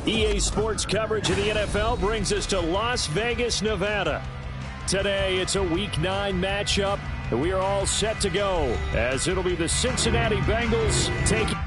EA Sports coverage of the NFL brings us to Las Vegas, Nevada. Today, it's a Week 9 matchup, and we are all set to go, as it'll be the Cincinnati Bengals taking...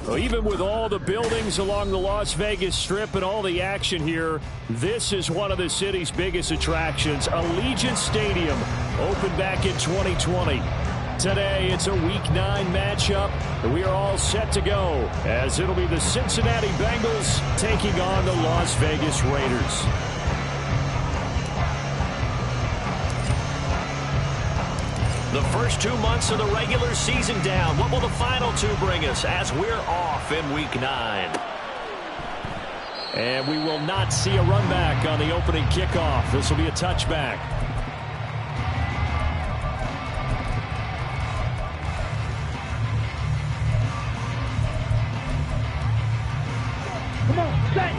Well, even with all the buildings along the Las Vegas Strip and all the action here, this is one of the city's biggest attractions. Allegiant Stadium opened back in 2020. Today, it's a Week 9 matchup, and we are all set to go, as it'll be the Cincinnati Bengals taking on the Las Vegas Raiders. The first 2 months of the regular season down. What will the final two bring us as we're off in Week 9? And we will not see a run back on the opening kickoff. This will be a touchback. Come on, set.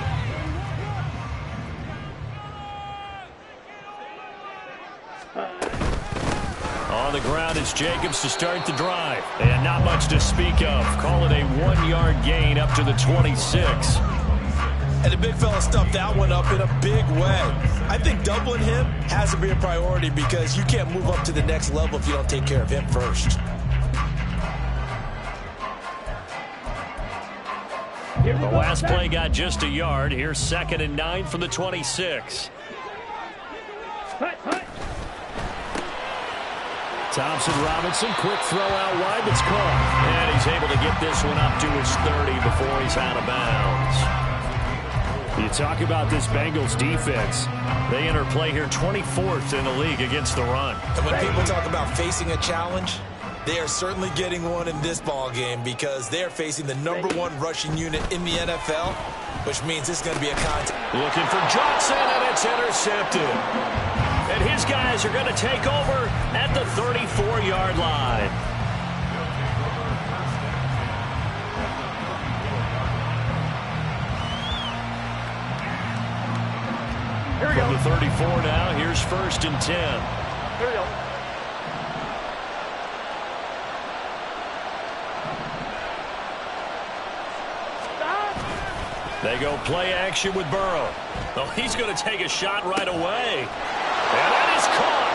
On the ground, it's Jacobs to start the drive. And not much to speak of. Call it a 1-yard gain up to the 26. And the big fella stuffed that one up in a big way. I think doubling him has to be a priority because you can't move up to the next level if you don't take care of him first. The last play got just a yard. Here's 2nd and 9 from the 26. Thompson Robinson, quick throw out wide, that's caught. And he's able to get this one up to his 30 before he's out of bounds. You talk about this Bengals defense. They enter play here 24th in the league against the run. And when people talk about facing a challenge, they are certainly getting one in this ball game because they are facing the #1 rushing unit in the NFL, which means it's going to be a contest. Looking for Johnson, and it's intercepted. And his guys are going to take over at the 34-yard line. Here we go. From the 34 now, here's 1st and 10. Here we go. They go play action with Burrow. Oh, he's going to take a shot right away. And that is caught.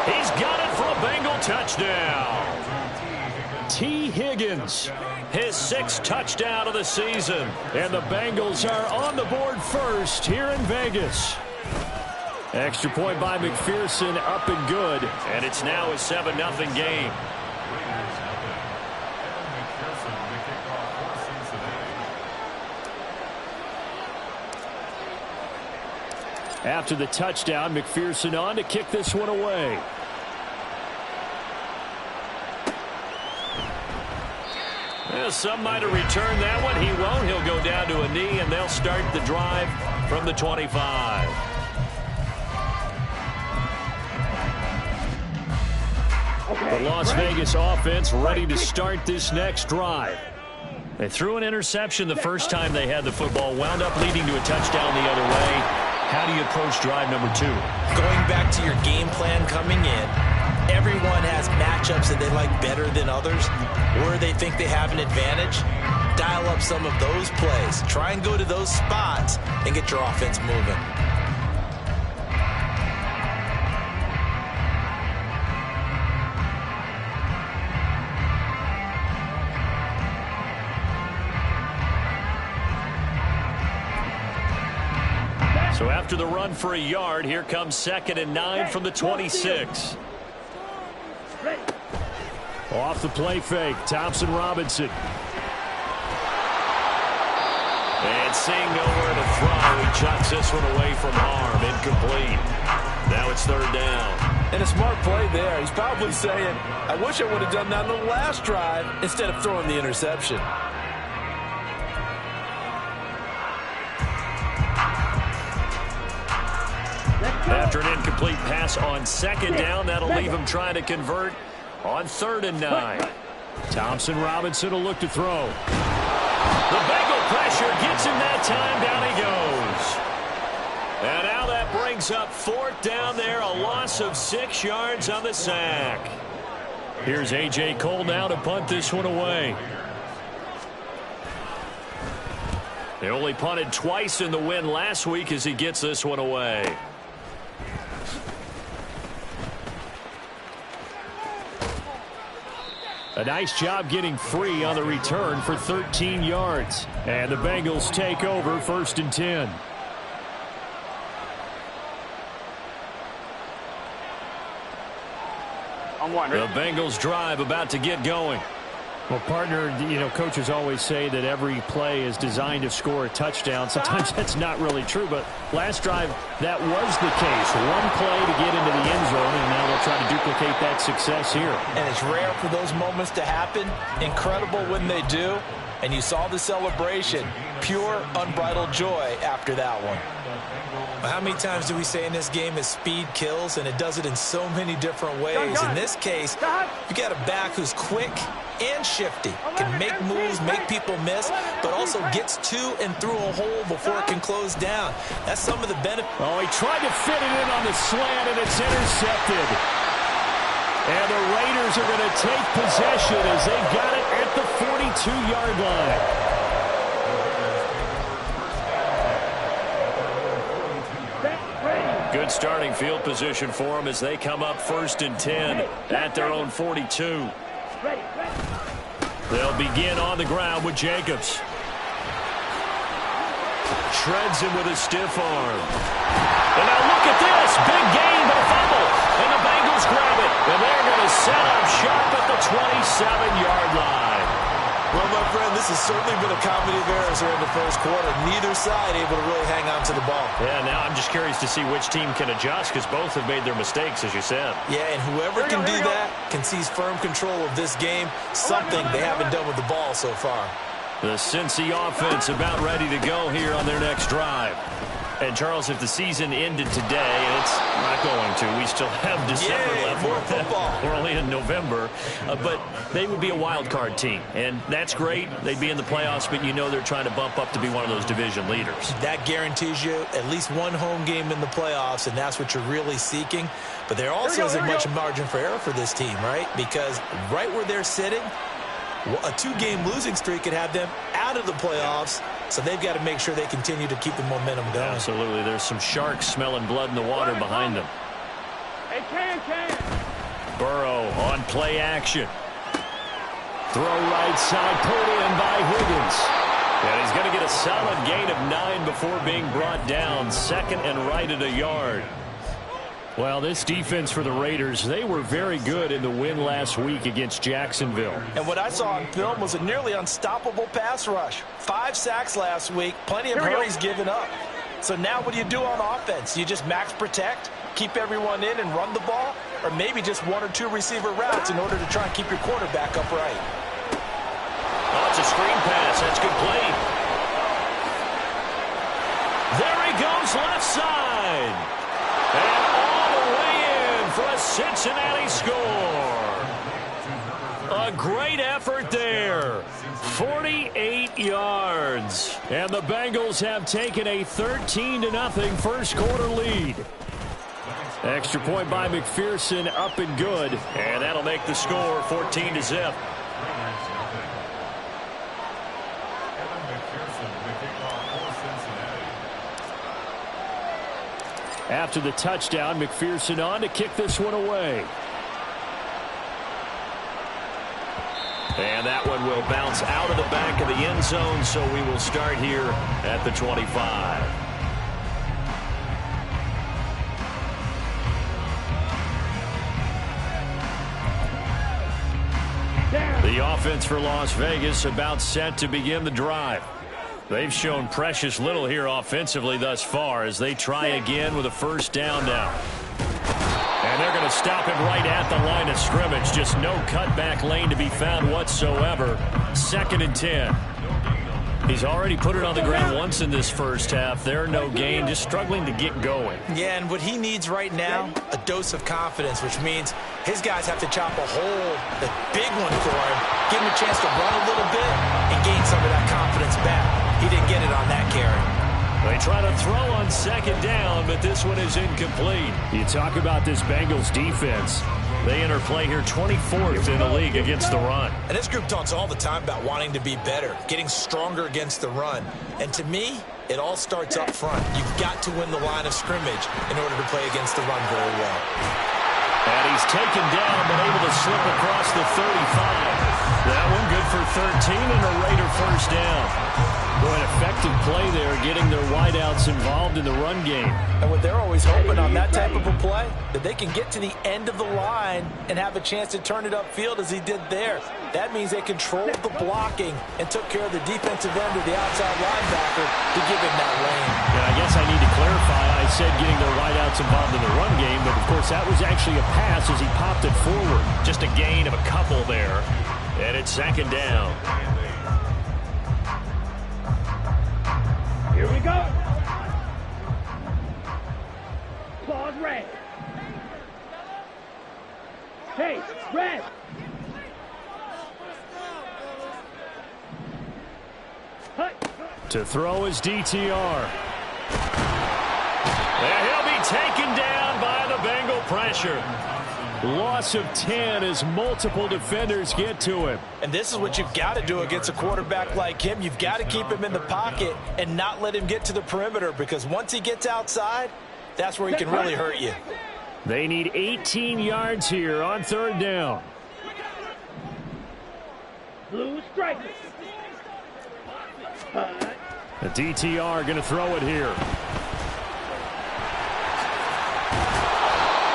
He's got it for a Bengal touchdown. T. Higgins, his 6th touchdown of the season. And the Bengals are on the board first here in Vegas. Extra point by McPherson, up and good. And it's now a 7-0 game. After the touchdown, McPherson on to kick this one away. Well, some might have returned that one. He won't. He'll go down to a knee, and they'll start the drive from the 25. The Las Vegas offense ready to start this next drive. They threw an interception the first time they had the football, wound up leading to a touchdown the other way. How do you approach drive number 2? Going back to your game plan coming in, everyone has matchups that they like better than others, where they think they have an advantage. Dial up some of those plays. Try and go to those spots and get your offense moving. So after the run for a yard, here comes 2nd and 9 from the 26. Off the play fake, Thompson Robinson. And seeing nowhere to throw, he chucks this one away from harm. Incomplete. Now it's 3rd down. And a smart play there. He's probably saying, I wish I would have done that on the last drive instead of throwing the interception. After an incomplete pass on 2nd down, that'll leave him trying to convert on 3rd and 9. Thompson Robinson will look to throw. The Bengal pressure gets him that time. Down he goes. And now that brings up 4th down there. A loss of 6 yards on the sack. Here's A.J. Cole now to punt this one away. They only punted twice in the win last week as he gets this one away. A nice job getting free on the return for 13 yards. And the Bengals take over 1st and 10. The Bengals drive about to get going. Well, partner, you know, coaches always say that every play is designed to score a touchdown. Sometimes that's not really true, but last drive, that was the case. One play to get into the end zone, and now they'll try to duplicate that success here. And it's rare for those moments to happen. Incredible when they do. And you saw the celebration. Pure, unbridled joy after that one. How many times do we say in this game is speed kills, and it does it in so many different ways. In this case, you got a back who's quick and shifty, can make moves, make people miss, but also gets to and through a hole before it can close down. That's some of the benefit. Oh, he tried to fit it in on the slant, and it's intercepted. And the Raiders are going to take possession as they've got it at the 42-yard line. Good starting field position for them as they come up 1st and 10 at their own 42. They'll begin on the ground with Jacobs. Shreds him with a stiff arm. And now look at this. Big gain, but a fumble. And the Bengals grab it. And they're going to set up shop at the 27-yard line. Well, my friend, this has certainly been a comedy of errors here in the first quarter. Neither side able to really hang on to the ball. Yeah, now I'm just curious to see which team can adjust because both have made their mistakes, as you said. Yeah, and whoever can do that can seize firm control of this game, something they haven't done with the ball so far. The Cincy offense about ready to go here on their next drive. And, Charles, if the season ended today, and it's not going to, we still have December left. More football. We're only in November. But they would be a wild card team, and that's great. They'd be in the playoffs, but you know they're trying to bump up to be one of those division leaders. That guarantees you at least one home game in the playoffs, and that's what you're really seeking. But there also isn't much margin for error for this team, right? Because right where they're sitting, a 2-game losing streak could have them out of the playoffs, so they've got to make sure they continue to keep the momentum going. Absolutely. There's some sharks smelling blood in the water behind them. Hey, Can. Burrow on play action. Throw right side, pulled in by Higgins. And he's going to get a solid gain of 9 before being brought down. 2nd and right at a yard. Well, this defense for the Raiders, they were very good in the win last week against Jacksonville. And what I saw on film was a nearly unstoppable pass rush. 5 sacks last week, plenty of hurries given up. So now what do you do on offense? You just max protect, keep everyone in and run the ball, or maybe just 1 or 2 receiver routes in order to try and keep your quarterback upright. Oh, it's a screen pass. That's complete. There he goes left side. And all the way in for a Cincinnati score. And the Bengals have taken a 13-0 first quarter lead. Extra point by McPherson, up and good. And that'll make the score 14-0. After the touchdown, McPherson on to kick this one away. And that one will bounce out of the back of the end zone, so we will start here at the 25. The offense for Las Vegas about set to begin the drive. They've shown precious little here offensively thus far as they try again with a first down now. And they're going to stop him right at the line of scrimmage. Just no cutback lane to be found whatsoever. 2nd and 10. He's already put it on the ground once in this first half. They're no gain, just struggling to get going. Yeah, and what he needs right now, a dose of confidence, which means his guys have to chop a hole, a big one for him, give him a chance to run a little bit and gain some of that confidence back. He didn't get it on that carry. They try to throw on 2nd down, but this one is incomplete. You talk about this Bengals defense. They enter play here 24th in the league against the run. And this group talks all the time about wanting to be better, getting stronger against the run. And to me, it all starts up front. You've got to win the line of scrimmage in order to play against the run very well. And he's taken down, but able to slip across the 35. That one good for 13 and a Raider first down. Boy, an effective play there, getting their wideouts involved in the run game. And what they're always hoping on that type of a play, that they can get to the end of the line and have a chance to turn it upfield as he did there. That means they controlled the blocking and took care of the defensive end of the outside linebacker to give him that lane. And I guess I need to clarify, I said getting their wideouts involved in the run game, but of course that was actually a pass as he popped it forward. Just a gain of a couple there. And it's 2nd down. Here we go. Claws red. Hey, red. To throw is DTR. And he'll be taken down by the Bengal pressure. Loss of 10 as multiple defenders get to him. And this is what you've got to do against a quarterback like him. You've got to keep him in the pocket and not let him get to the perimeter, because once he gets outside, that's where he can really hurt you. They need 18 yards here on 3rd down. Blue strikers. The DTR going to throw it here.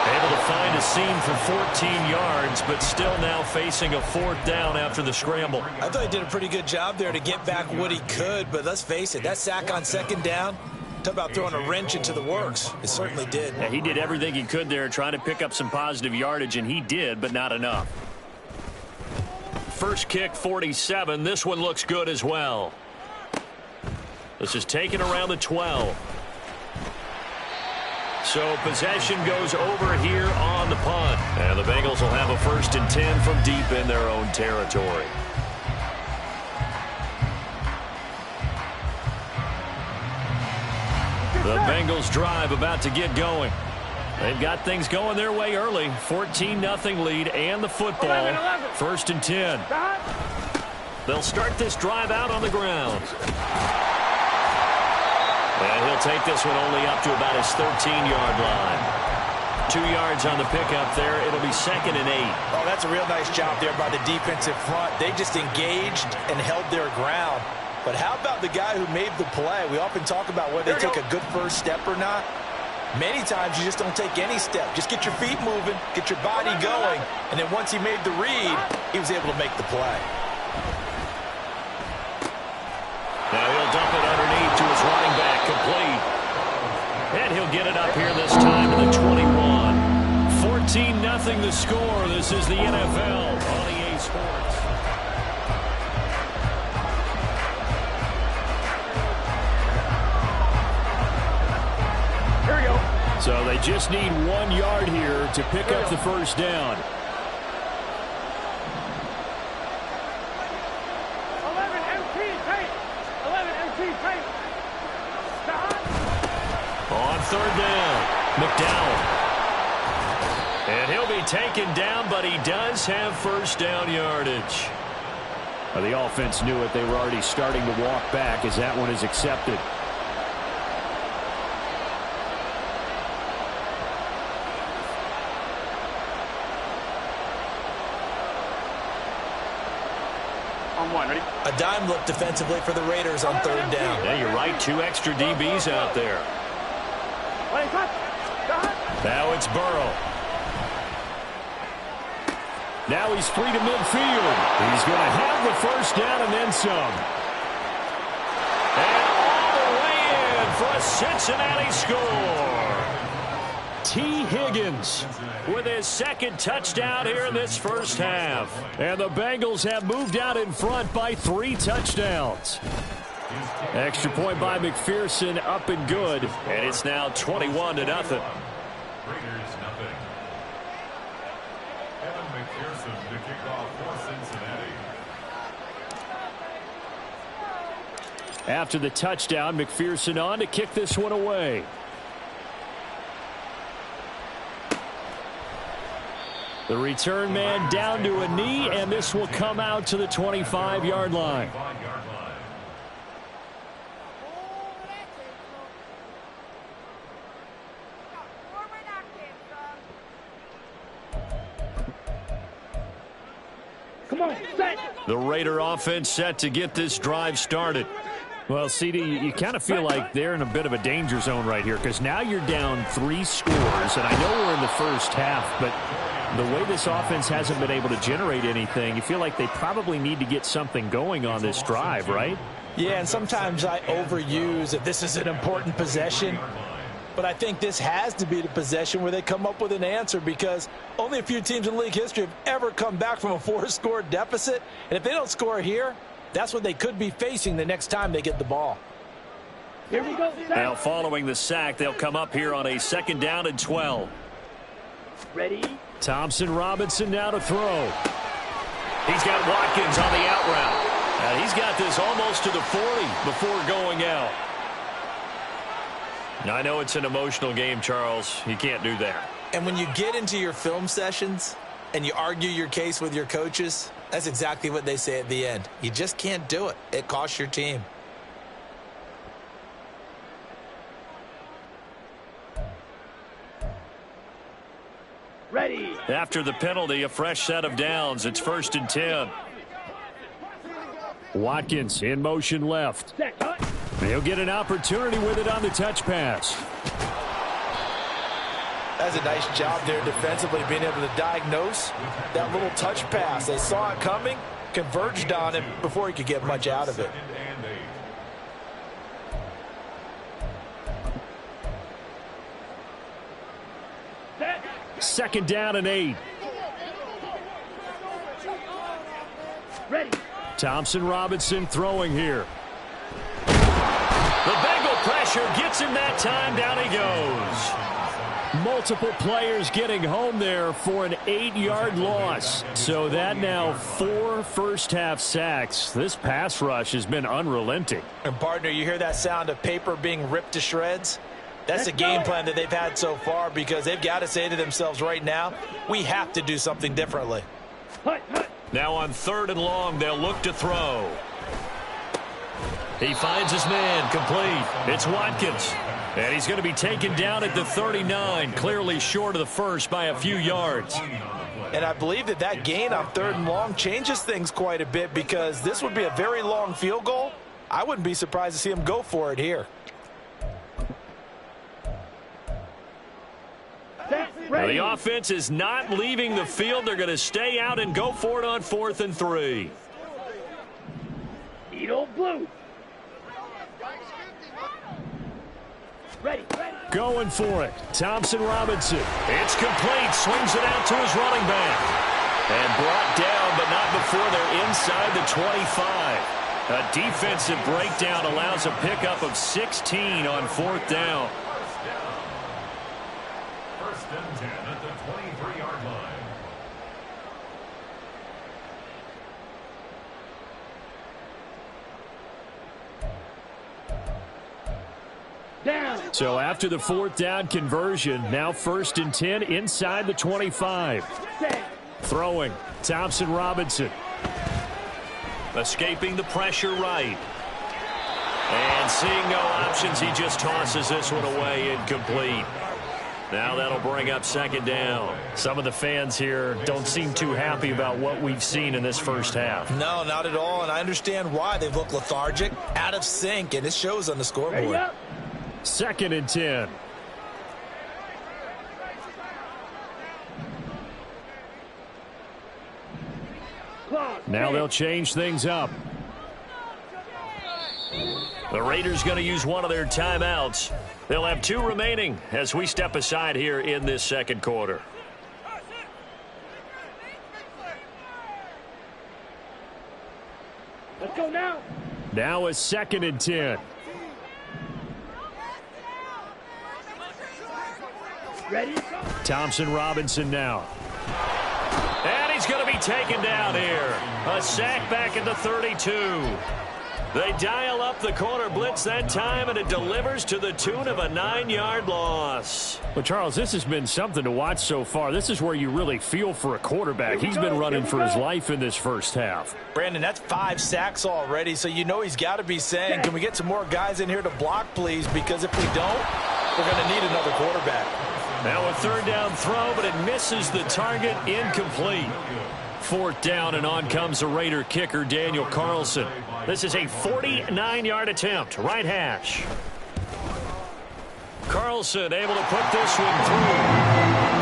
Able to find a seam for 14 yards, but still now facing a 4th down after the scramble. I thought he did a pretty good job there to get back what he could, but let's face it, that sack on 2nd down, talk about throwing a wrench into the works. It certainly did. Yeah, he did everything he could there trying to pick up some positive yardage, and he did, but not enough. First kick, 47. This one looks good as well. This is taken around the 12. So possession goes over here on the punt. And the Bengals will have a 1st and 10 from deep in their own territory. The Bengals drive about to get going. They've got things going their way early. 14-0 lead and the football. 1st and 10. They'll start this drive out on the ground. And he'll take this one only up to about his 13-yard line. 2 yards on the pickup there. It'll be 2nd and 8. Oh, that's a real nice job there by the defensive front. They just engaged and held their ground. But how about the guy who made the play? We often talk about whether they took a good first step or not. Many times you just don't take any step. Just get your feet moving, get your body going, and then once he made the read, he was able to make the play. Now he'll dump it underneath to his running back, complete. And he'll get it up here this time to the 21. 14-0 the score. This is the NFL on EA Sports. Here we go. So they just need 1 yard here to pick up the first down. 11 MT tape. 11 MT tape. third down. McDowell. And he'll be taken down, but he does have first down yardage. Well, the offense knew it. They were already starting to walk back as that one is accepted. On one, ready? A dime look defensively for the Raiders on third down. Yeah, you're right. 2 extra DBs out there. Now it's Burrow. Now he's free to midfield. He's going to have the first down and then some. And all the way in for a Cincinnati score. T. Higgins With his second touchdown here in this first half. and the Bengals have moved out in front by 3 touchdowns. Extra point by McPherson, up and good. And it's now 21-0. Raiders nothing. Evan McPherson to kick off for Cincinnati. After the touchdown, McPherson on to kick this one away. The return man down to a knee, and this will come out to the 25-yard line. Come on, set. The Raider offense set to get this drive started. Well, CD, you kind of feel like they're in a bit of a danger zone right here because now you're down 3 scores, and I know we're in the first half, but the way this offense hasn't been able to generate anything, you feel like they probably need to get something going on this drive, right? Yeah, and sometimes I overuse that this is an important possession. But I think this has to be the possession where they come up with an answer because only a few teams in league history have ever come back from a 4-score deficit. And if they don't score here, that's what they could be facing the next time they get the ball. Here we go, set. Now following the sack, they'll come up here on a 2nd down and 12. Ready? Thompson Robinson now to throw. He's got Watkins on the out route. And he's got this almost to the 40 before going out. Now, I know it's an emotional game, Charles. You can't do that. And when you get into your film sessions and you argue your case with your coaches, that's exactly what they say at the end. You just can't do it. It costs your team. Ready. After the penalty, a fresh set of downs. It's 1st and 10. Watkins in motion left. Set, cut. He'll get an opportunity with it on the touch pass. That's a nice job there defensively, being able to diagnose that little touch pass. They saw it coming, converged on it before he could get much out of it. Set. 2nd down and 8. Ready. Thompson Robinson throwing here. The Bengal pressure gets him that time. Down he goes. Multiple players getting home there for an 8-yard loss. So that now 4 first-half sacks. This pass rush has been unrelenting. And, partner, you hear that sound of paper being ripped to shreds? That's the game plan that they've had so far because they've got to say to themselves right now, we have to do something differently. Hut, hut. Now on 3rd and long, they'll look to throw. He finds his man, complete. It's Watkins. And he's going to be taken down at the 39, clearly short of the first by a few yards. And I believe that that gain on 3rd and long changes things quite a bit because this would be a very long field goal. I wouldn't be surprised to see him go for it here. Set. Now, Ready. the offense is not leaving the field. They're going to stay out and go for it on 4th and 3. Edo blue. Ready. Ready. Going for it. Thompson Robinson. It's complete. Swings it out to his running back. And brought down, but not before they're inside the 25. A defensive breakdown allows a pickup of 16 on 4th down. 1st and 10 at the 23-yard line. Down. So after the 4th down conversion, now 1st and 10 inside the 25. Throwing, Thompson Robinson. Escaping the pressure right. And seeing no options, he just tosses this one away, incomplete. Now that'll bring up 2nd down. Some of the fans here don't seem too happy about what we've seen in this first half. No, not at all, and I understand why. They've looked lethargic, out of sync, and it shows on the scoreboard. 2nd and 10. Now they'll change things up. The Raiders going to use one of their timeouts. They'll have 2 remaining as we step aside here in this 2nd quarter. Let's go now. Now it's 2nd and 10. Ready? Thompson Robinson now. And he's going to be taken down here. A sack back at the 32. They dial up the corner blitz that time, and it delivers to the tune of a 9-yard loss. But, Charles, this has been something to watch so far. This is where you really feel for a quarterback. He's been running for his life in this first half. Brandon, that's 5 sacks already, so you know he's got to be saying, can we get some more guys in here to block, please? Because if we don't, we're going to need another quarterback. Now a 3rd down throw, but it misses the target, incomplete. 4th down, and on comes the Raider kicker, Daniel Carlson. This is a 49-yard attempt, right hash. Carlson able to put this one through.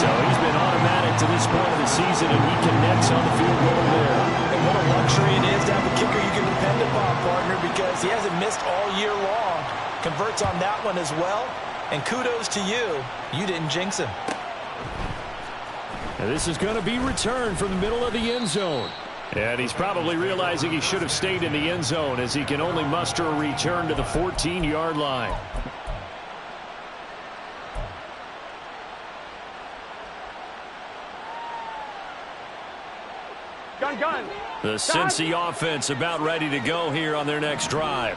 So he's been automatic to this point of the season, and he connects on the field goal there. And what a luxury it is to have a kicker you can depend upon, partner, because he hasn't missed all year long. Converts on that one as well. And kudos to you. You didn't jinx him. And this is going to be returned from the middle of the end zone. And he's probably realizing he should have stayed in the end zone as he can only muster a return to the 14-yard line. Gun. The Cincy offense about ready to go here on their next drive.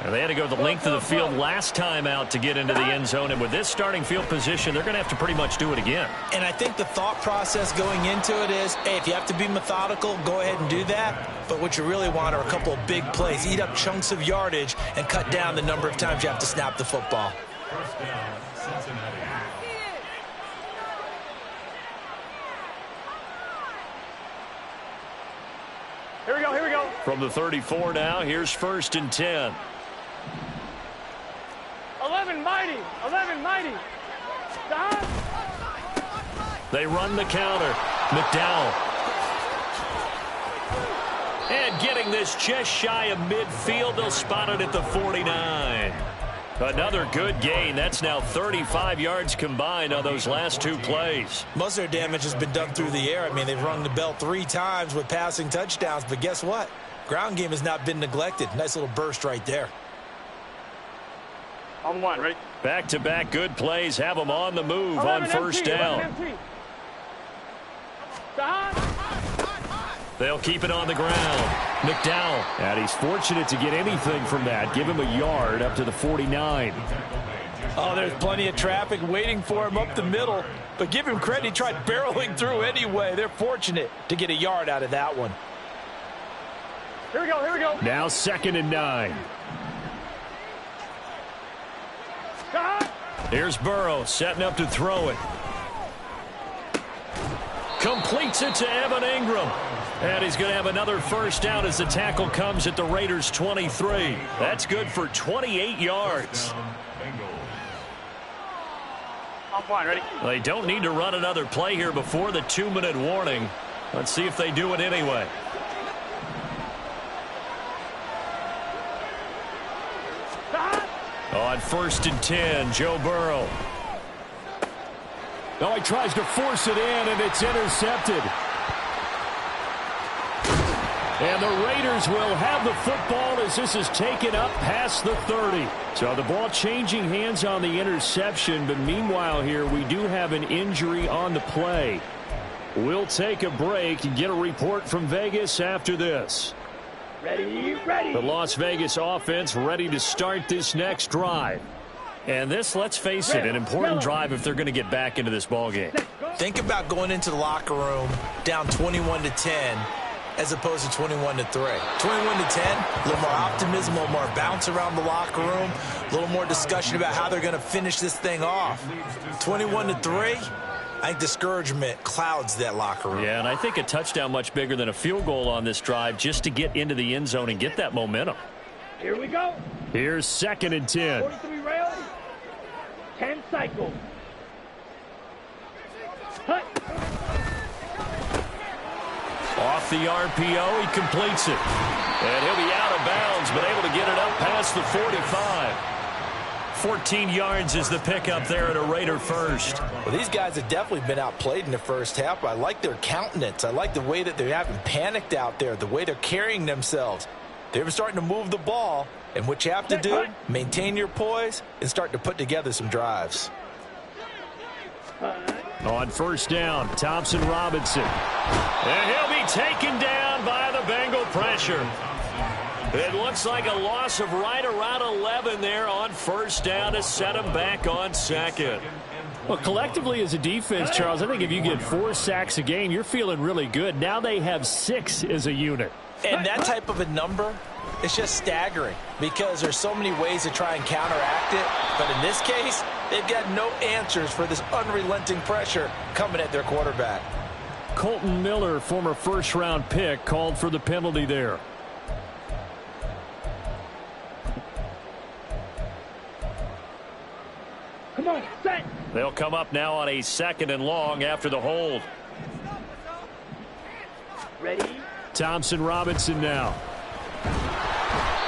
And they had to go the length of the field last time out to get into the end zone. And with this starting field position, they're going to have to pretty much do it again. And I think the thought process going into it is, hey, if you have to be methodical, go ahead and do that. But what you really want are a couple of big plays. Eat up chunks of yardage and cut down the number of times you have to snap the football. 1st down, Cincinnati. Here we go. From the 34 now, here's 1st and 10. 11 mighty. Stop. They run the counter. McDowell. And getting this just shy of midfield, they'll spot it at the 49. Another good gain. That's now 35 yards combined on those last 2 plays. Most of their damage has been done through the air. I mean, they've rung the bell 3 times with passing touchdowns. But guess what? Ground game has not been neglected. Nice little burst right there. On 1, ready? Back-to-back good plays have them on the move on 1st down. They'll keep it on the ground. McDowell. And he's fortunate to get anything from that. Give him a yard up to the 49. Oh, there's plenty of traffic waiting for him up the middle. But give him credit, he tried barreling through anyway. They're fortunate to get a yard out of that one. Here we go. Now 2nd and 9. Here's Burrow setting up to throw it. Completes it to Evan Ingram. And he's going to have another 1st down as the tackle comes at the Raiders' 23. That's good for 28 yards. On 1, ready? They don't need to run another play here before the 2-minute warning. Let's see if they do it anyway. On 1st and 10, Joe Burrow. Oh, he tries to force it in, and it's intercepted. And the Raiders will have the football as this is taken up past the 30. So the ball changing hands on the interception, but meanwhile here we do have an injury on the play. We'll take a break and get a report from Vegas after this. Ready. The Las Vegas offense ready to start this next drive. And this, let's face it, an important drive if they're going to get back into this ball game. Think about going into the locker room down 21-10 as opposed to 21-3. 21-10, a little more optimism, a little more bounce around the locker room, a little more discussion about how they're going to finish this thing off. 21-3, I think discouragement clouds that locker room. Yeah, and I think a touchdown much bigger than a field goal on this drive just to get into the end zone and get that momentum. Here we go. Here's 2nd and 10. 43 rails. 10 cycles. Hut. Off the RPO, he completes it. And he'll be out of bounds, but able to get it up past the 45. 14 yards is the pickup there at a Raider first. Well, these guys have definitely been outplayed in the first half. I like their countenance. I like the way that they haven't panicked out there, the way they're carrying themselves. They're starting to move the ball, and what you have to do, maintain your poise and start to put together some drives. On first down, Thompson Robinson. And he'll be taken down by the Bengal pressure. It looks like a loss of right around 11 there on first down to set him back on second. Well, collectively as a defense, Charles, I think if you get 4 sacks a game, you're feeling really good. Now they have 6 as a unit. And that type of a number, it's just staggering because there's so many ways to try and counteract it. But in this case, they've got no answers for this unrelenting pressure coming at their quarterback. Colton Miller, former first-round pick, called for the penalty there. Come on, set. They'll come up now on a 2nd and long after the hold. Ready? Thompson Robinson now.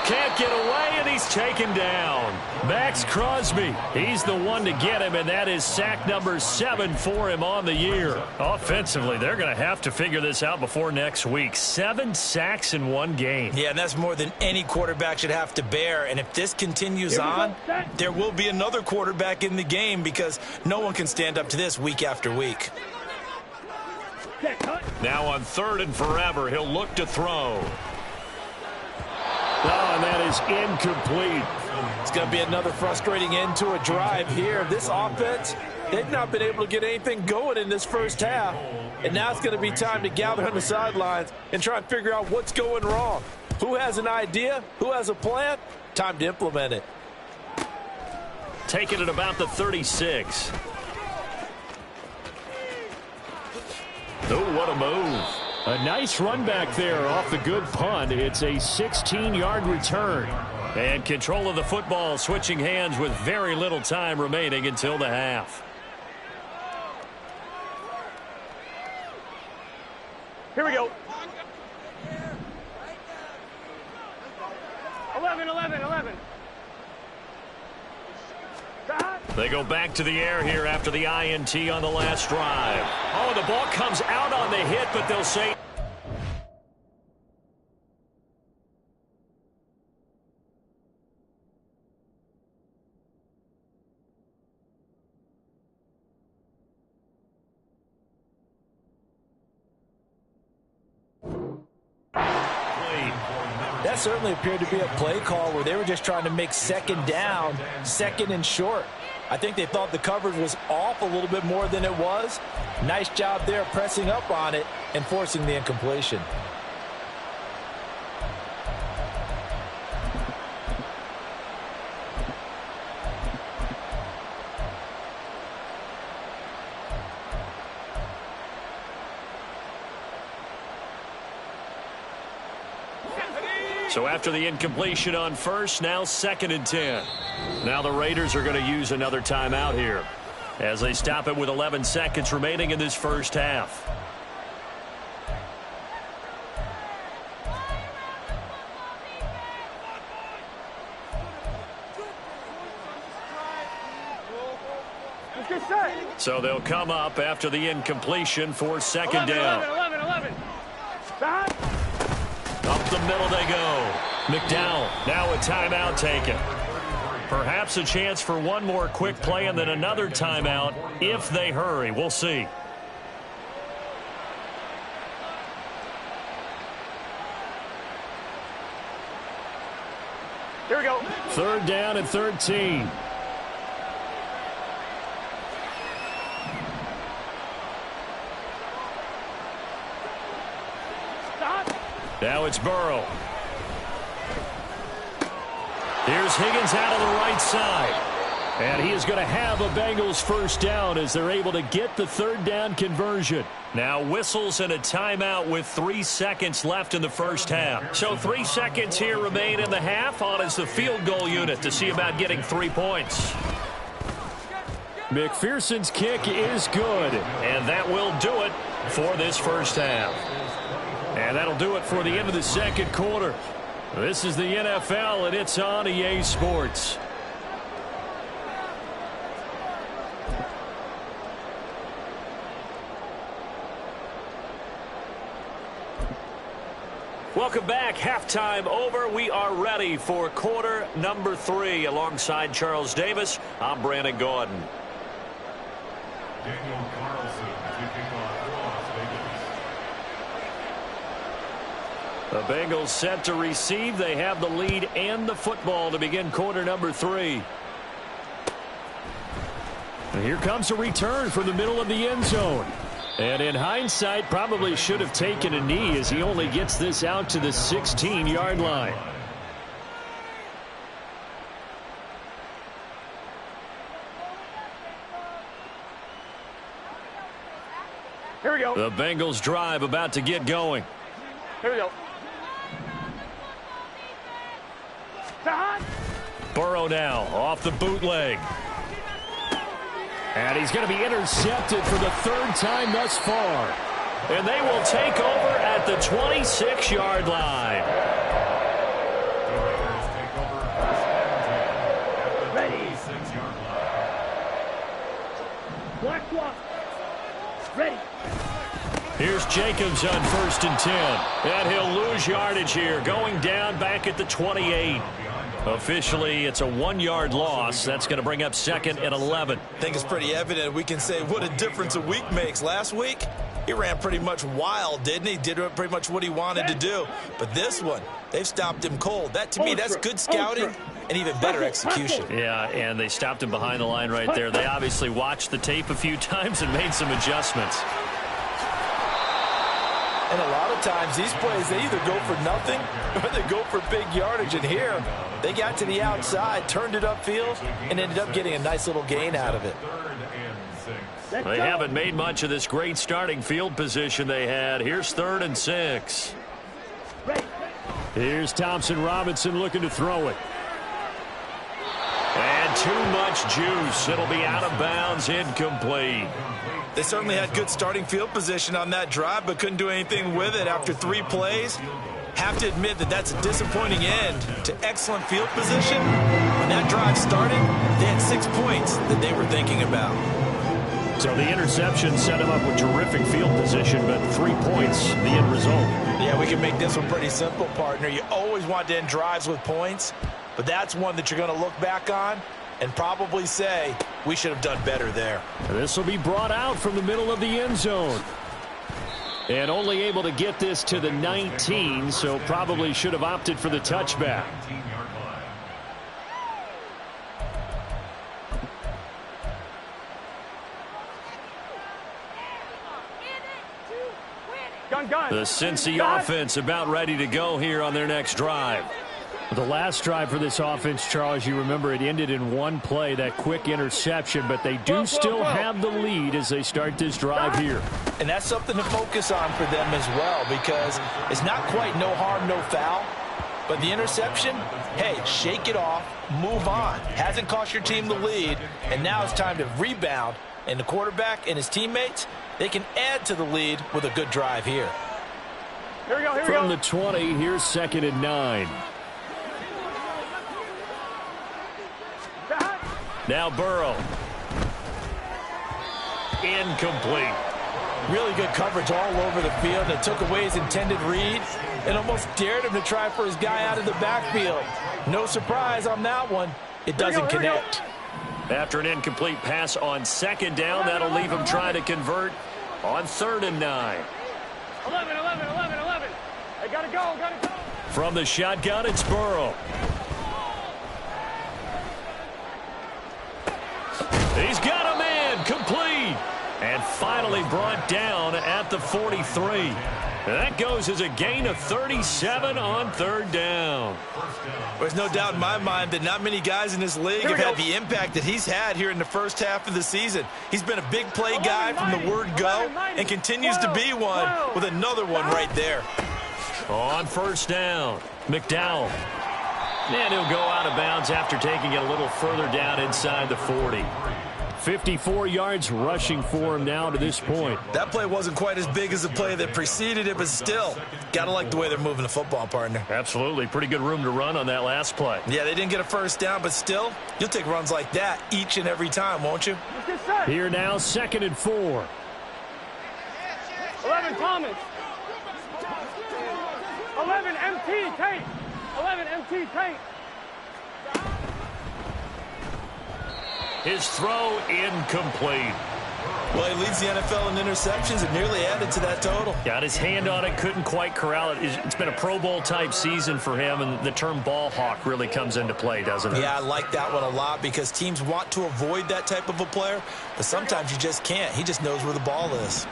Can't get away, and he's taken down. Max Crosby, he's the one to get him, and that is sack number 7 for him on the year. Offensively, they're going to have to figure this out before next week. 7 sacks in one game. Yeah, and that's more than any quarterback should have to bear. And if this continues on, there will be another quarterback in the game because no one can stand up to this week after week. Now on 3rd and forever, he'll look to throw. Oh, and that is incomplete. It's going to be another frustrating end to a drive here. This offense, they've not been able to get anything going in this first half. And now it's going to be time to gather on the sidelines and try and figure out what's going wrong. Who has an idea? Who has a plan? Time to implement it. Taking it about the 36. Oh, what a move. A nice run back there off the good punt. It's a 16-yard return. And control of the football switching hands with very little time remaining until the half. Here we go. 11, 11, 11. They go back to the air here after the INT on the last drive. Oh, the ball comes out on the hit, but they'll say... That certainly appeared to be a play call where they were just trying to make 2nd down, 2nd and short. I think they thought the coverage was off a little bit more than it was. Nice job there pressing up on it and forcing the incompletion. So after the incompletion on first, now 2nd and 10. Now the Raiders are going to use another timeout here as they stop it with 11 seconds remaining in this first half. So they'll come up after the incompletion for 2nd down. 11, 11, 11. Up the middle they go. McDowell, now a timeout taken. Perhaps a chance for one more quick play and then another timeout if they hurry. We'll see. Here we go. 3rd down and 13. Now it's Burrow. Here's Higgins out on the right side. And he is going to have a Bengals first down as they're able to get the third down conversion. Now whistles and a timeout with 3 seconds left in the first half. So 3 seconds here remain in the half. On is the field goal unit to see about getting 3 points. McPherson's kick is good. And that will do it for this first half. And that'll do it for the end of the second quarter. This is the NFL, and it's on EA Sports. Welcome back. Halftime over. We are ready for quarter number 3. Alongside Charles Davis, I'm Brandon Gordon. Daniel Carlson to kick off Las Vegas. The Bengals set to receive. They have the lead and the football to begin quarter number 3. And here comes a return from the middle of the end zone. And in hindsight, probably should have taken a knee as he only gets this out to the 16-yard line. Here we go. The Bengals drive about to get going. Here we go. Burrow now off the bootleg. And he's going to be intercepted for the 3rd time thus far. And they will take over at the 26-yard line. Ready. Black block. Ready. Here's Jacobs on 1st and 10. And he'll lose yardage here, going down back at the 28. Officially, it's a 1-yard loss. That's going to bring up 2nd and 11. I think it's pretty evident. We can say what a difference a week makes. Last week, he ran pretty much wild, didn't he? Did pretty much what he wanted to do. But this one, they've stopped him cold. That, to me, that's good scouting and even better execution. Yeah, and they stopped him behind the line right there. They obviously watched the tape a few times and made some adjustments. And a lot of times, these plays, they either go for nothing or they go for big yardage. And here, they got to the outside, turned it upfield, and ended up getting a nice little gain out of it. They haven't made much of this great starting field position they had. Here's 3rd and 6. Here's Thompson Robinson looking to throw it. And too much juice. It'll be out of bounds, incomplete. They certainly had good starting field position on that drive, but couldn't do anything with it after 3 plays. Have to admit that that's a disappointing end to excellent field position. When that drive started, they had 6 points that they were thinking about. So the interception set him up with terrific field position, but 3 points, the end result. Yeah, we can make this one pretty simple, partner. You always want to end drives with points, but that's one that you're going to look back on and probably say, we should have done better there. This will be brought out from the middle of the end zone. And only able to get this to the 19, so probably should have opted for the touchback. The Cincy offense about ready to go here on their next drive. The last drive for this offense, Charles, you remember it ended in 1 play, that quick interception, but they do still have the lead as they start this drive here. And that's something to focus on for them as well, because it's not quite no harm, no foul, but the interception, hey, shake it off, move on. Hasn't cost your team the lead, and now it's time to rebound, and the quarterback and his teammates, they can add to the lead with a good drive here. Here we go, here we go. From the 20, here's 2nd and 9. Now Burrow. Incomplete. Really good coverage all over the field. It took away his intended read and almost dared him to try for his guy out of the backfield. No surprise on that one. It doesn't connect. After an incomplete pass on 2nd down, that'll leave him trying to convert on 3rd and 9. 11. I gotta go. From the shotgun, it's Burrow. He's got a man, complete. And And finally brought down at the 43. That goes as a gain of 37 on third down. There's no doubt in my mind that not many guys in this league have had the impact that he's had here in the first half of the season. He's been a big play guy from the word go and continues to be one with another one right there. On first down, McDowell. And he'll go out of bounds after taking it a little further down inside the 40. 54 yards rushing for him now to this point. That play wasn't quite as big as the play that preceded it, but still, got to like the way they're moving the football, partner. Absolutely. Pretty good room to run on that last play. Yeah, they didn't get a first down, but still, you'll take runs like that each and every time, won't you? Here now, 2nd and 4. 11 Thomas. 11 MT Tate. 11 MT Tate. His throw incomplete. Well, he leads the NFL in interceptions and nearly added to that total. Got his hand on it, couldn't quite corral it. It's been a Pro Bowl type season for him, and the term ball hawk really comes into play, doesn't it? Yeah, I like that one a lot because teams want to avoid that type of a player, but sometimes you just can't. He just knows where the ball is.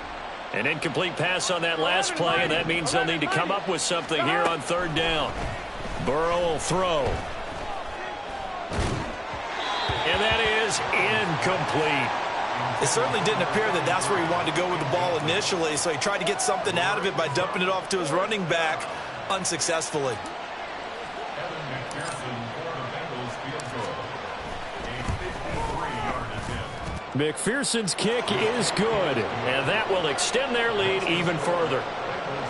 An incomplete pass on that last play, and that means they'll need to come up with something here on third down. Burrow will throw. And that is incomplete. It certainly didn't appear that that's where he wanted to go with the ball initially, so he tried to get something out of it by dumping it off to his running back unsuccessfully. McPherson's kick is good, and that will extend their lead even further.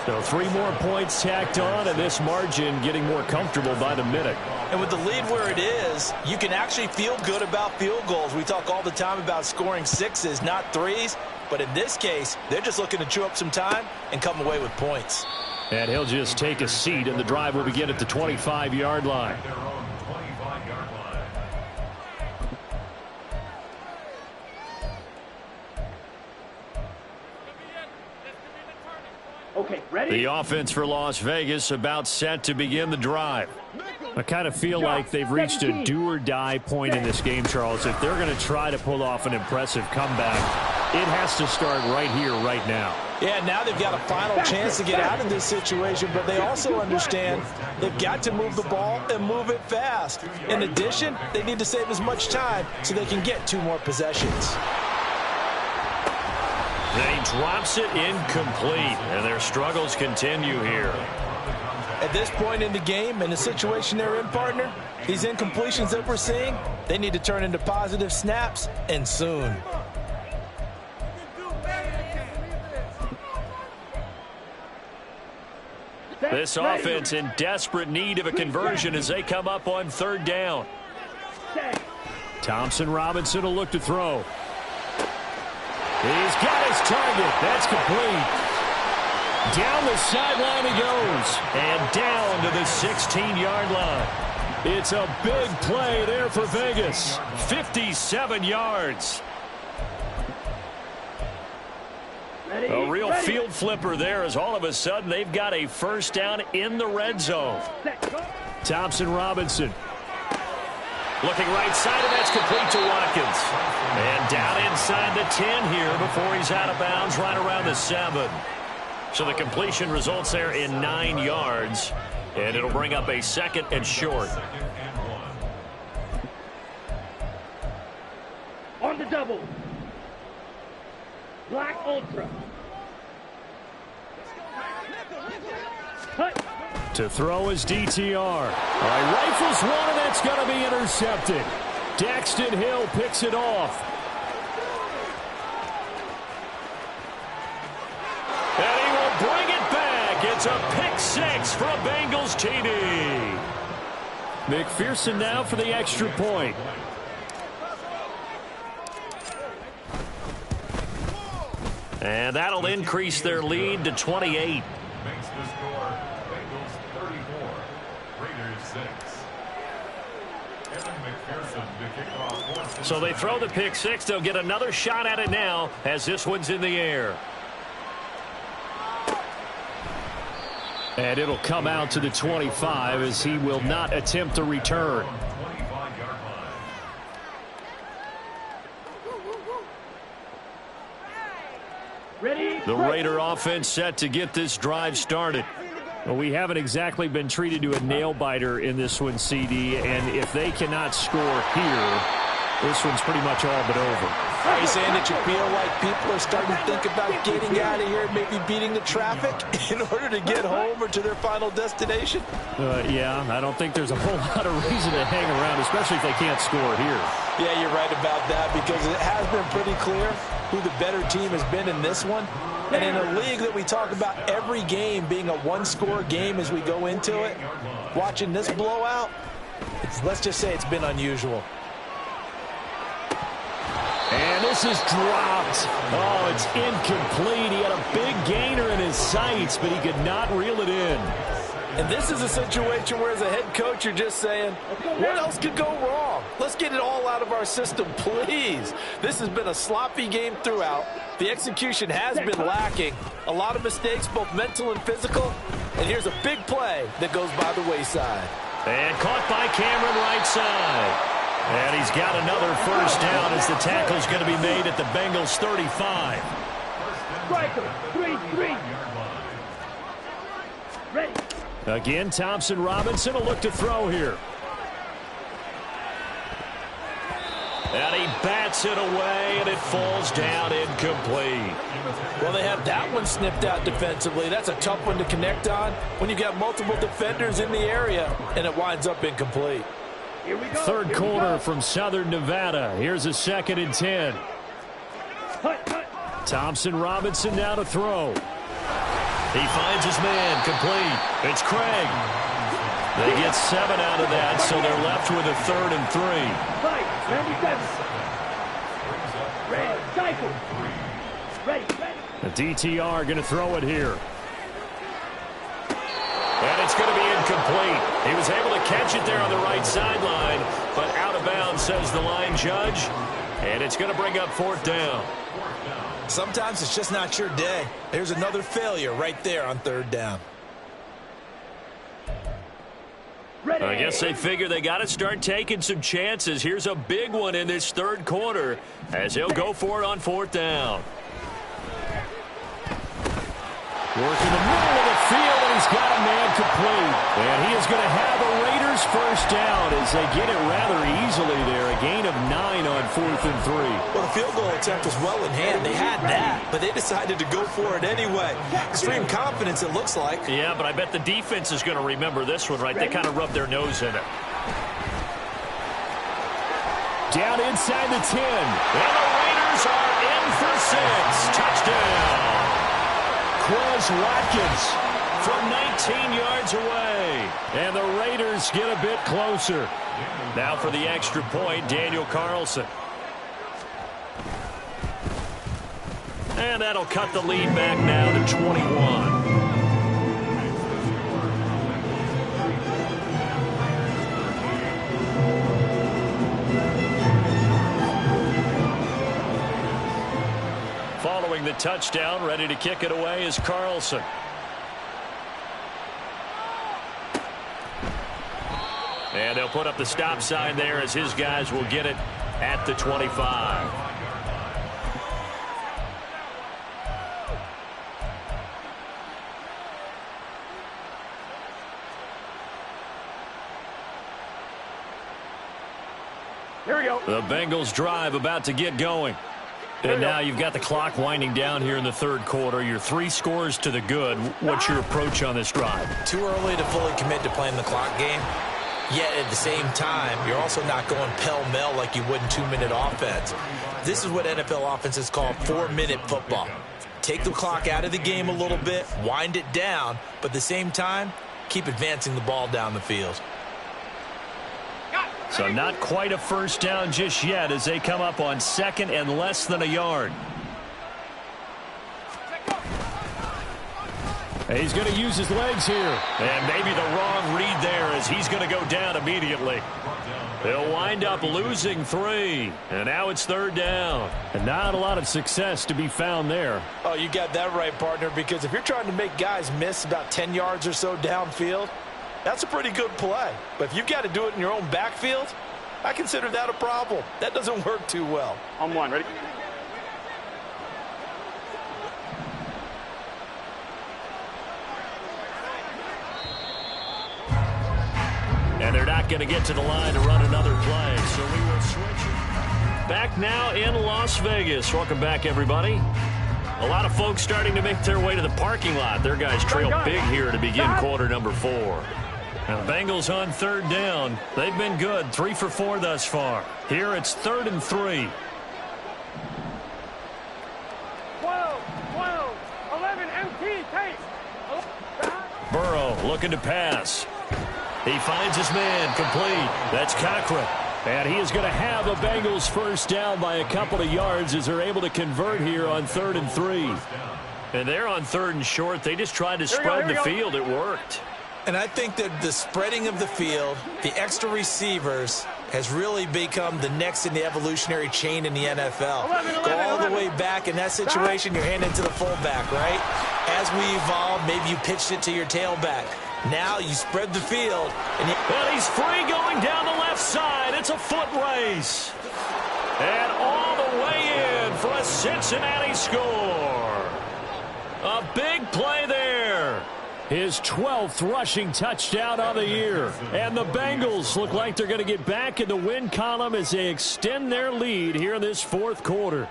So 3 more points tacked on, and this margin getting more comfortable by the minute. And with the lead where it is, you can actually feel good about field goals. We talk all the time about scoring 6s, not 3s. But in this case, they're just looking to chew up some time and come away with points. And he'll just take a seat, and the drive will begin at the 25-yard line. Okay, ready? The offense for Las Vegas about set to begin the drive. I kind of feel like they've reached a do-or-die point in this game, Charles. If they're going to try to pull off an impressive comeback, it has to start right here, right now. Yeah, now they've got a final chance to get out of this situation, but they also understand they've got to move the ball and move it fast. In addition, they need to save as much time so they can get 2 more possessions. Then he drops it incomplete, and their struggles continue here. At this point in the game, in the situation they're in, partner, these incompletions that we're seeing, they need to turn into positive snaps, and soon. This offense in desperate need of a conversion as they come up on third down. Thompson Robinson will look to throw. He's got his target. That's complete. Down the sideline he goes. And down to the 16-yard line. It's a big play there for Vegas. 57 yards. A real field flipper there as all of a sudden they've got a first down in the red zone. Thompson Robinson. Looking right side, and that's complete to Watkins. And down inside the 10 here before he's out of bounds right around the 7. So the completion results there in 9 yards. And it'll bring up a 2nd and short. On the double. Black Ultra. Cut. To throw is DTR. All right, rifles one, and that's going to be intercepted. Daxton Hill picks it off. And he will bring it back. It's a pick 6 for a Bengals TD. McPherson now for the extra point. And that'll increase their lead to 28. Makes the score Bengals 34, Raiders 6. Evan McPherson, the kickoff. So they throw the pick 6. They'll get another shot at it now as this one's in the air. And it'll come out to the 25 as he will not attempt a return. The Raider offense set to get this drive started. Well, we haven't exactly been treated to a nail-biter in this one, CD, and if they cannot score here, this one's pretty much all but over. Are you saying that you feel like people are starting to think about getting out of here and maybe beating the traffic in order to get home or to their final destination? Yeah, I don't think there's a whole lot of reason to hang around, especially if they can't score here. Yeah, you're right about that because it has been pretty clear who the better team has been in this one. And in a league that we talk about every game being a one-score game as we go into it, watching this blowout, let's just say it's been unusual. And this is dropped. Oh, it's incomplete. He had a big gainer in his sights, but he could not reel it in. And this is a situation where as a head coach, you're just saying, what else could go wrong? Let's get it all out of our system, please. This has been a sloppy game throughout. The execution has been lacking. A lot of mistakes, both mental and physical. And here's a big play that goes by the wayside. And caught by Cameron right side. And he's got another first down as the tackle's going to be made at the Bengals 35. Striker, 3-3. Ready. Again, Thompson Robinson will look to throw here. And he bats it away, and it falls down incomplete. Well, they have that one snipped out defensively. That's a tough one to connect on when you've got multiple defenders in the area, and it winds up incomplete. Here we go. Third quarter from Southern Nevada. Here's a 2nd and 10. Thompson Robinson now to throw. He finds his man, complete. It's Craig. They get 7 out of that, so they're left with a 3rd and 3. 97. Ready. The DTR going to throw it here. And it's going to be incomplete. He was able to catch it there on the right sideline, but out of bounds, says the line judge. And it's going to bring up 4th down. Sometimes it's just not your day. There's another failure right there on 3rd down. I guess they figure they got to start taking some chances. Here's a big one in this 3rd quarter as he'll go for it on 4th down. Working the middle of the field, and he's got a man complete. And he is going to have the Raiders first down as they get it rather easily there. A gain of 9 on 4th and 3. Well, the field goal attempt was well in hand. They had that, but they decided to go for it anyway. Extreme confidence, it looks like. Yeah, but I bet the defense is going to remember this one, right? They kind of rubbed their nose in it. Down inside the 10. And the Raiders are in for 6. Touchdown. Quez Watkins from 19 yards away. And the Raiders get a bit closer. Now for the extra point, Daniel Carlson. And that'll cut the lead back now to 21. Following the touchdown, ready to kick it away is Carlson. And they'll put up the stop sign there as his guys will get it at the 25. Here we go. The Bengals drive about to get going. And now you've got the clock winding down here in the 3rd quarter. You're 3 scores to the good. What's your approach on this drive? Too early to fully commit to playing the clock game. Yet at the same time, you're also not going pell-mell like you would in 2-minute offense. This is what NFL offenses call 4-minute football. Take the clock out of the game a little bit, wind it down, but at the same time, keep advancing the ball down the field. So not quite a first down just yet as they come up on 2nd and less than a yard. And he's going to use his legs here. And maybe the wrong read there as he's going to go down immediately. They'll wind up losing 3. And now it's 3rd down. And not a lot of success to be found there. Oh, you got that right, partner, because if you're trying to make guys miss about 10 yards or so downfield, that's a pretty good play. But if you've got to do it in your own backfield, I consider that a problem. That doesn't work too well. On 1, ready? And they're not going to get to the line to run another play, so we will switch it. Back now in Las Vegas. Welcome back, everybody. A lot of folks starting to make their way to the parking lot. Their guys trail big here to begin quarter number 4. Now the Bengals on third down. They've been good, 3 for 4 thus far. Here it's 3rd and 3. 12, 11, MT, tape. Burrow looking to pass. He finds his man, complete. That's Cochran. And he is going to have a Bengals first down by a couple of yards as they're able to convert here on 3rd and 3. And they're on 3rd and short. They just tried to spread the field. It worked. And I think that the spreading of the field, the extra receivers, has really become the next in the evolutionary chain in the NFL. Go all the way back in that situation, you're handing it to the fullback, right? As we evolve, maybe you pitched it to your tailback. Now you spread the field. And he's free going down the left side. It's a foot race. And all the way in for a Cincinnati score. A big play there. His 12th rushing touchdown of the year. And the Bengals look like they're going to get back in the win column as they extend their lead here in this 4th quarter.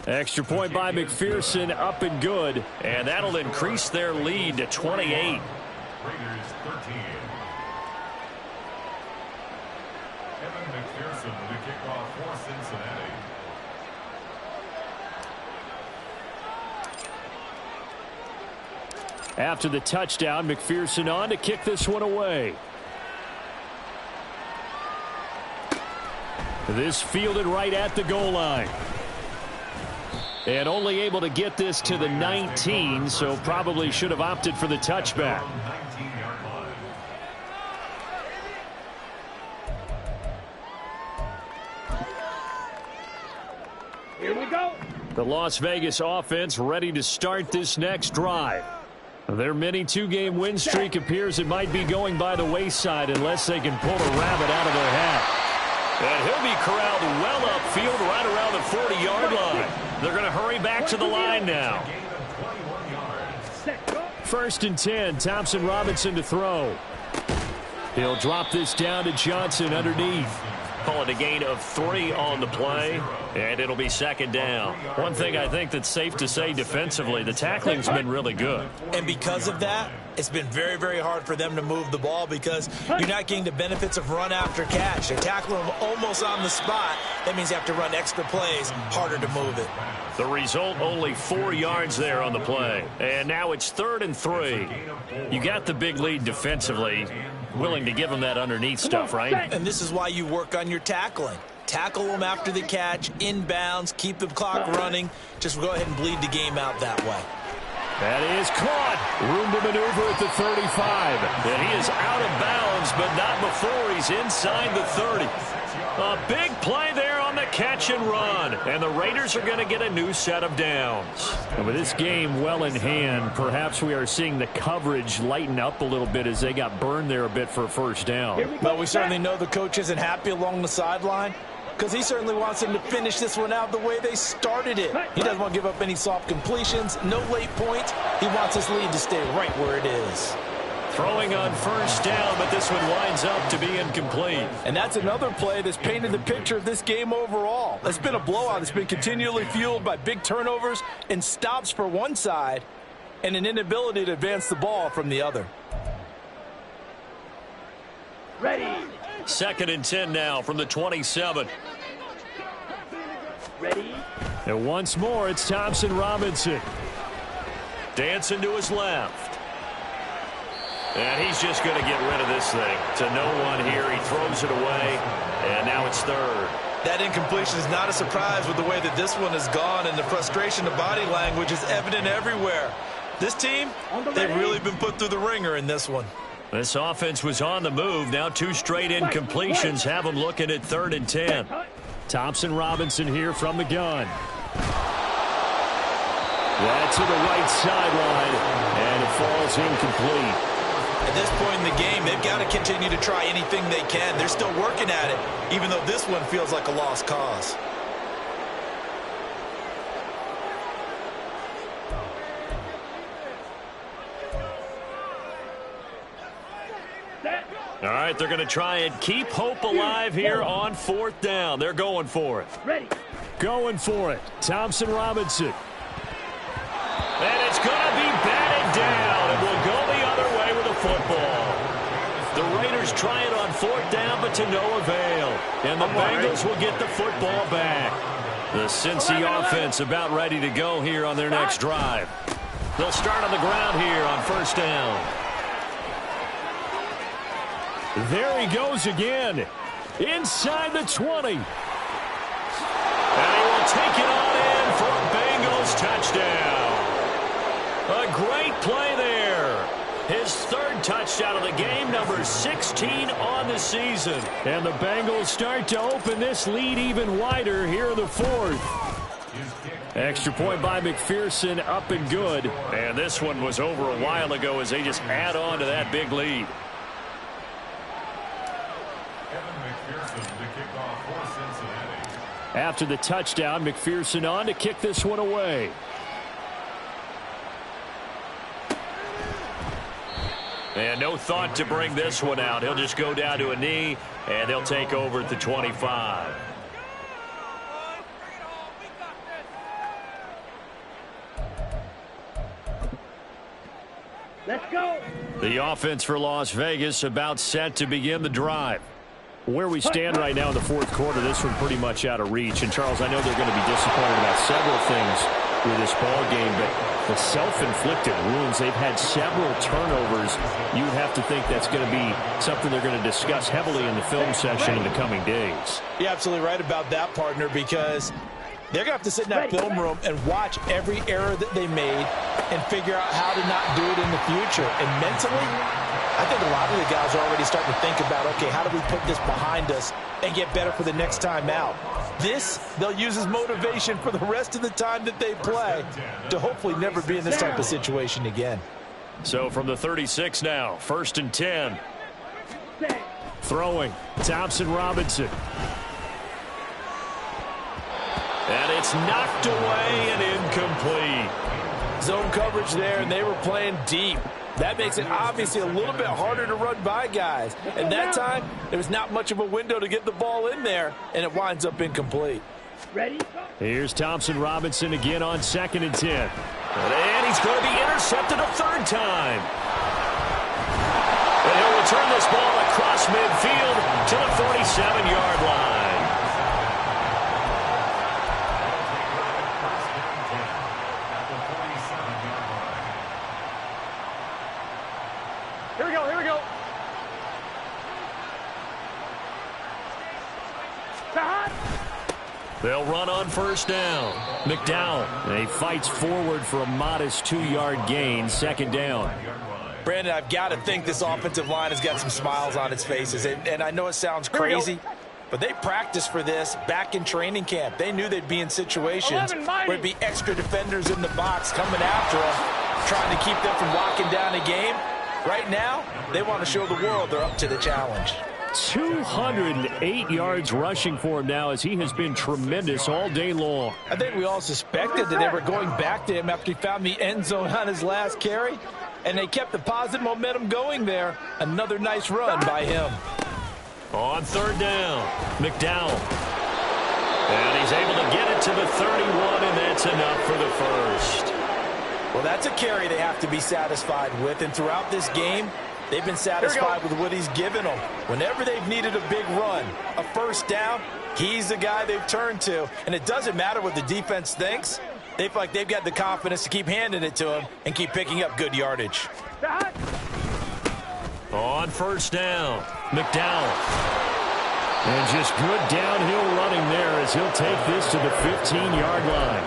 Extra point by McPherson, up and good. And that'll increase their lead to 28. Raiders 13. Evan McPherson, the kickoff for Cincinnati. After the touchdown, McPherson on to kick this one away. This fielded right at the goal line. And only able to get this to the 19, so probably should have opted for the touchback. 19-yard line. Here we go. The Las Vegas offense ready to start this next drive. Their mini 2-game win streak appears it might be going by the wayside unless they can pull a rabbit out of their hat. And he'll be corralled well upfield right around the 40-yard line. They're going to hurry back to the line now. 1st and 10, Thompson Robinson to throw. He'll drop this down to Johnson underneath. Call it a gain of 3 on the play, and it'll be 2nd down. One thing I think that's safe to say defensively, the tackling's been really good. And because of that, it's been very, very hard for them to move the ball because you're not getting the benefits of run after catch. They're tackling them almost on the spot. That means you have to run extra plays, harder to move it. The result, only 4 yards there on the play. And now it's 3rd and 3. You got the big lead defensively. Willing to give them that underneath stuff, right? And this is why you work on your tackling. Tackle them after the catch, inbounds, keep the clock running. Just go ahead and bleed the game out that way. That is caught. Room to maneuver at the 35. And he is out of bounds, but not before he's inside the 30. A big play there on the catch and run. And the Raiders are going to get a new set of downs. And with this game well in hand, perhaps we are seeing the coverage lighten up a little bit as they got burned there a bit for a first down. Well, we certainly know the coach isn't happy along the sideline because he certainly wants them to finish this one out the way they started it. He doesn't want to give up any soft completions, no late points. He wants his lead to stay right where it is. Throwing on first down, but this one winds up to be incomplete. And that's another play that's painted the picture of this game overall. It's been a blowout. It's been continually fueled by big turnovers and stops for one side and an inability to advance the ball from the other. Ready. 2nd and 10 now from the 27. Ready. And once more, it's Thompson Robinson. Dancing to his left. And he's just going to get rid of this thing. To no one here. He throws it away. And now it's 3rd. That incompletion is not a surprise with the way that this one has gone, and the frustration of body language is evident everywhere. This team, they've really been put through the ringer in this one. This offense was on the move. Now 2 straight incompletions have them looking at 3rd and 10. Thompson Robinson here from the gun. That's to the right sideline, and it falls incomplete. At this point in the game, they've got to continue to try anything they can. They're still working at it, even though this one feels like a lost cause. All right, they're going to try and keep hope alive here on 4th down. They're going for it. Ready. Going for it. Thompson Robinson. And it's going to be batted down. It will go the other way with the football. The Raiders try it on 4th down, but to no avail. And the Bengals will get the football back. The Cincy offense about ready to go here on their next drive. They'll start on the ground here on 1st down. There he goes again. Inside the 20. And he will take it on in for a Bengals touchdown. A great play there. His 3rd touchdown of the game, number 16 on the season. And the Bengals start to open this lead even wider here in the 4th. Extra point by McPherson, up and good. And this one was over a while ago as they just add on to that big lead. After the touchdown, McPherson on to kick this one away. And no thought to bring this one out. He'll just go down to a knee, and they'll take over at the 25. Let's go. The offense for Las Vegas about set to begin the drive. Where we stand right now in the 4th quarter, this one pretty much out of reach. And, Charles, I know they're going to be disappointed about several things with this ball game, but the self-inflicted wounds, they've had several turnovers. You have to think that's going to be something they're going to discuss heavily in the film session in the coming days. You're absolutely right about that, partner, because they're going to have to sit in that film room and watch every error that they made and figure out how to not do it in the future. And mentally, I think a lot of the guys are already starting to think about, okay, how do we put this behind us and get better for the next time out? This, they'll use as motivation for the rest of the time that they play to hopefully never be in this type of situation again. So from the 36 now, 1st and 10. Throwing, Thompson Robinson. And it's knocked away and incomplete. Zone coverage there, and they were playing deep. That makes it obviously a little bit harder to run by guys. And that time, there was not much of a window to get the ball in there, and it winds up incomplete. Ready? Here's Thompson Robinson again on 2nd and 10. And he's going to be intercepted a 3rd time. And he'll return this ball across midfield to the 47-yard line. Here we go. They'll run on 1st down. McDowell, and he fights forward for a modest 2-yard gain, 2nd down. Brandon, I've got to think this offensive line has got some smiles on its faces. And I know it sounds crazy, but they practiced for this back in training camp. They knew they'd be in situations where it'd be extra defenders in the box coming after them, trying to keep them from locking down a game. Right now, they want to show the world they're up to the challenge. 208 yards rushing for him now as he has been tremendous all day long. I think we all suspected that they were going back to him after he found the end zone on his last carry, and they kept the positive momentum going there. Another nice run by him. On 3rd down, McDowell. And he's able to get it to the 31, and that's enough for the 1st. Well, that's a carry they have to be satisfied with, and throughout this game, they've been satisfied with what he's given them. Whenever they've needed a big run, a 1st down, he's the guy they've turned to. And it doesn't matter what the defense thinks. They feel like they've got the confidence to keep handing it to him and keep picking up good yardage. On 1st down, McDowell. And just good downhill running there as he'll take this to the 15-yard line.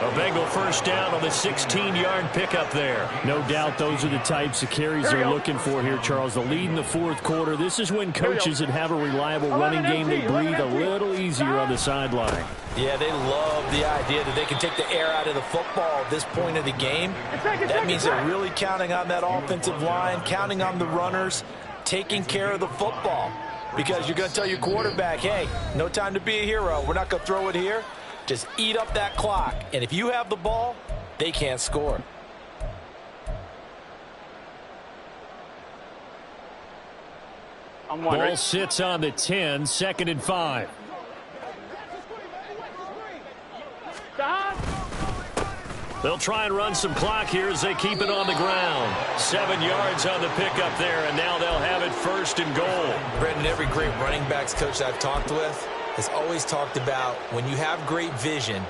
A Bengal 1st down on the 16-yard pickup there. No doubt those are the types of carries they're looking for here, Charles. The lead in the 4th quarter. This is when coaches that have a reliable running game, they breathe a little easier on the sideline. Yeah, they love the idea that they can take the air out of the football at this point of the game. That means they're really counting on that offensive line, counting on the runners, taking care of the football. Because you're going to tell your quarterback, hey, no time to be a hero. We're not going to throw it here. Just eat up that clock. And if you have the ball, they can't score. I'm one. Ball Right? sits on the 10, 2nd and 5. They'll try and run some clock here as they keep it on the ground. 7 yards on the pickup there, and now they'll have it 1st and goal. Brendan, every great running backs coach I've talked with has always talked about when you have great vision,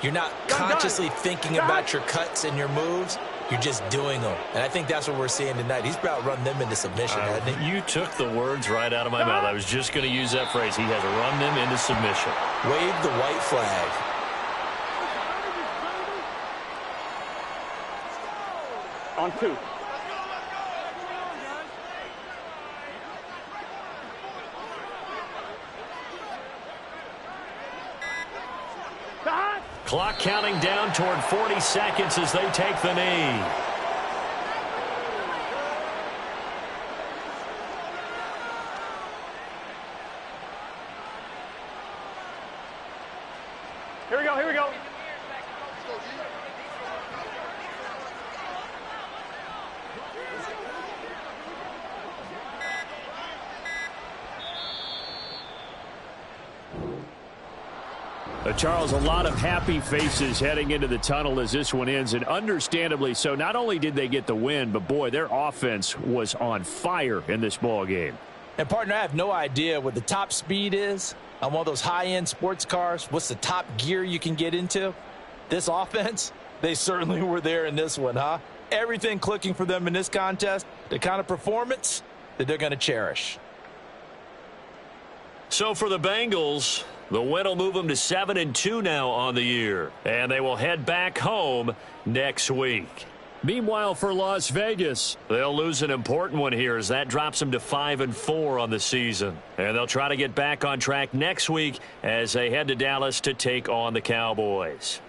you're not consciously thinking about your cuts and your moves. You're just doing them. And I think that's what we're seeing tonight. He's about run them into submission, hasn't he? You took the words right out of my mouth. I was just going to use that phrase. He has run them into submission. Wave the white flag. On 2. Clock counting down toward 40 seconds as they take the knee. Here we go, here we go. Charles, a lot of happy faces heading into the tunnel as this one ends, and understandably so. Not only did they get the win, but boy, their offense was on fire in this ball game. And partner, I have no idea what the top speed is on one of those high-end sports cars. What's the top gear you can get into? This offense, they certainly were there in this one, huh? Everything clicking for them in this contest, the kind of performance that they're going to cherish. So for the Bengals, the win will move them to 7-2 now on the year, and they will head back home next week. Meanwhile, for Las Vegas, they'll lose an important one here as that drops them to 5-4 on the season. And they'll try to get back on track next week as they head to Dallas to take on the Cowboys.